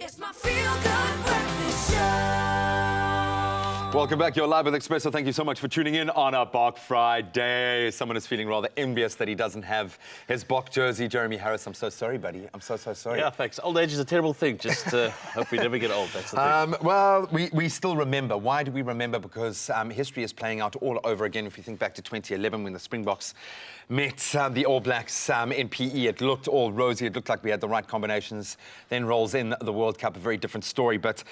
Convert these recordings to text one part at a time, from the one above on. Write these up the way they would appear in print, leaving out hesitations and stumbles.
It's my feel-good breakfast show. Welcome back. You're live with Expresso. Thank you so much for tuning in on a Bok Friday. Someone is feeling rather envious that he doesn't have his Bok jersey. Jeremy Harris, I'm so sorry, buddy. I'm so sorry. Yeah, thanks. Old age is a terrible thing. Just hope we never get old. That's the thing. Well, we still remember. Why do we remember? Because history is playing out all over again. If you think back to 2011 when the Springboks met the All Blacks in PE, it looked all rosy. It looked like we had the right combinations. Then rolls in the World Cup, a very different story. But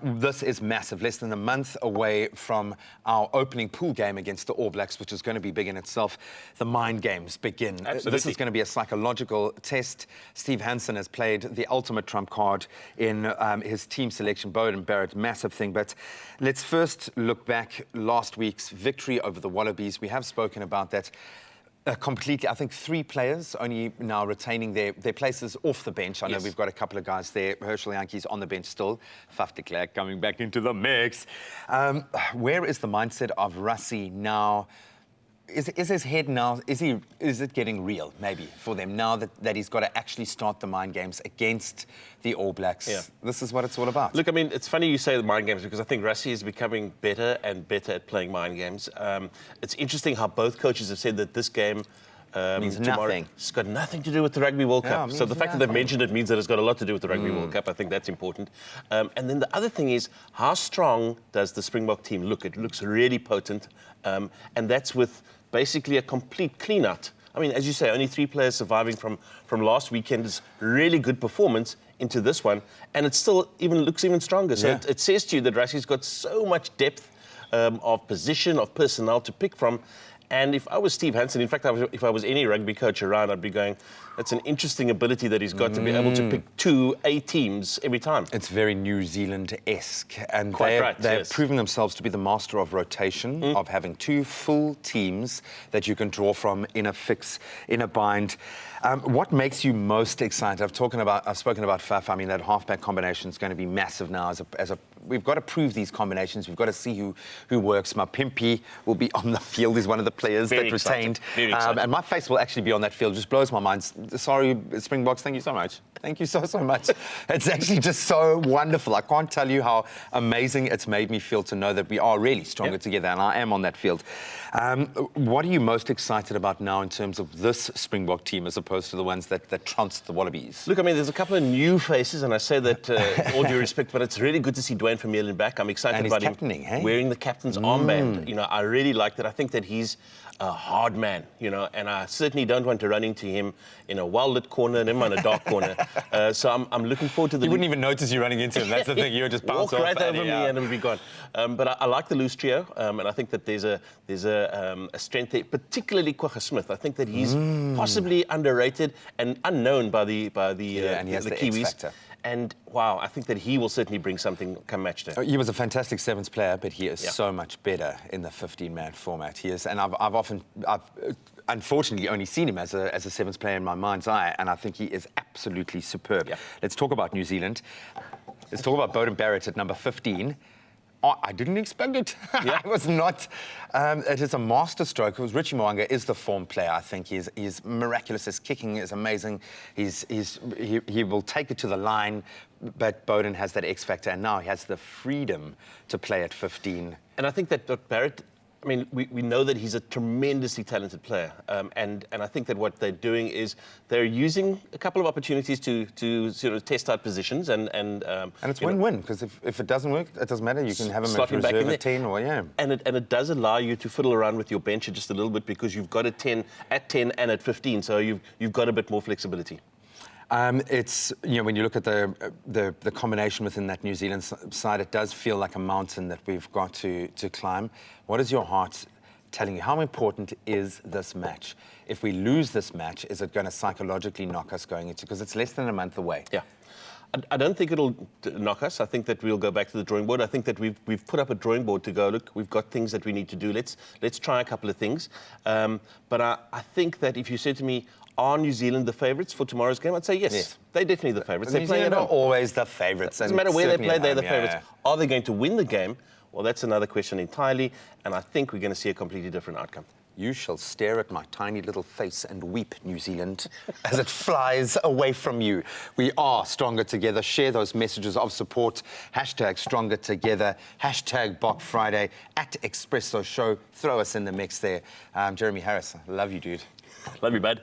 this is massive. Less than a month away from our opening pool game against the All Blacks, which is going to be big in itself. The mind games begin. Absolutely. This is going to be a psychological test. Steve Hansen has played the ultimate trump card in his team selection. Beauden Barrett, massive thing. But let's first look back last week's victory over the Wallabies. We have spoken about that. Completely, I think 3 players only now retaining their places off the bench. I know we've got a couple of guys there. Herschel Yankees on the bench still. Faf de Klerk coming back into the mix. Where is the mindset of Rassie now? Is his head now, is it getting real, maybe, for them now that he's got to actually start the mind games against the All Blacks? Yeah. This is what it's all about. Look, I mean, it's funny you say the mind games because I think Rassie is becoming better and better at playing mind games. It's interesting how both coaches have said that this game means tomorrow, nothing. It's got nothing to do with the Rugby World Cup. So the fact that they've mentioned it means that it's got a lot to do with the Rugby World Cup. I think that's important. And then the other thing is, how strong does the Springbok team look? It looks really potent. And that's with basically a complete clean-out. I mean, as you say, only 3 players surviving from last weekend's really good performance into this one, and it still looks even stronger. So it says to you that Rassie's got so much depth of position, of personnel to pick from. And if I was Steve Hansen, in fact, if I was any rugby coach around, I'd be going, that's an interesting ability that he's got to be able to pick 2 A teams every time. It's very New Zealand-esque. And Quite they've proven themselves to be the master of rotation, of having 2 full teams that you can draw from in a fix, in a bind. What makes you most excited? I've spoken about Faf. I mean, that halfback combination is going to be massive now. We've got to prove these combinations. We've got to see who works. My Pimpy will be on the field. He's one of the players that retained. Very excited. And my face will actually be on that field. Just blows my mind. Sorry, Springboks, thank you so much. Thank you so much. It's actually just so wonderful. I can't tell you how amazing it's made me feel to know that we are really stronger together, and I am on that field. What are you most excited about now in terms of this Springbok team as opposed to the ones that trounced the Wallabies? Look, I mean, there's a couple of new faces, and I say that with all due respect, but it's really good to see Dwayne Vermeulen back. I'm excited about him wearing the captain's armband. You know, I really like that. I think that he's a hard man, you know, and I certainly don't want to run into him in a well-lit corner and him on a dark corner. So I'm looking forward to the... You wouldn't even notice you running into him. That's the thing. You would just bounce walk off right over me and it'll be gone. But I like the loose trio, and I think that there's a strength there, particularly Kwagga Smith. I think that he's possibly underrated and unknown by the and he has the Kiwis. X-factor. And wow, I think that he will certainly bring something come match day. He was a fantastic sevens player, but he is so much better in the 15-man format. He is, and I've unfortunately only seen him as a sevens player in my mind's eye, and I think he is absolutely superb. Yeah. Let's talk about New Zealand. Let's talk about Beauden Barrett at number 15. Oh, I didn't expect it. I was not. It is a masterstroke. Richie Mo'unga is the form player. I think he's miraculous. His kicking is amazing. He will take it to the line, but Beauden has that X factor, and now he has the freedom to play at 15. And I think that Barrett, I mean, we know that he's a tremendously talented player, and I think that what they're doing is they're using a couple of opportunities to sort of test out positions and it's win-win, because if it doesn't work, it doesn't matter. You can have him at reserve at 10 or and it does allow you to fiddle around with your bench just a little bit because you've got a 10 at 10 and at 15, so you've got a bit more flexibility. It's, you know, when you look at the combination within that New Zealand side, it does feel like a mountain that we've got to climb. What is your heart telling you? How important is this match? If we lose this match, is it going to psychologically knock us going into, because it's less than a month away? Yeah. I don't think it'll knock us. I think that we'll go back to the drawing board. I think that we've put up a drawing board to go, look, we've got things that we need to do. Let's try a couple of things. But I think that if you said to me, are New Zealand the favourites for tomorrow's game? I'd say yes. They're definitely the favourites. New Zealand are always the favourites. Doesn't matter where they play, they're the favourites. Are they going to win the game? Well, that's another question entirely, and I think we're going to see a completely different outcome. You shall stare at my tiny little face and weep, New Zealand, as it flies away from you. We are stronger together. Share those messages of support. Hashtag stronger together. Hashtag Bok Friday. At Expresso Show. Throw us in the mix there. Jeremy Harris, I love you, dude. Love you, bud.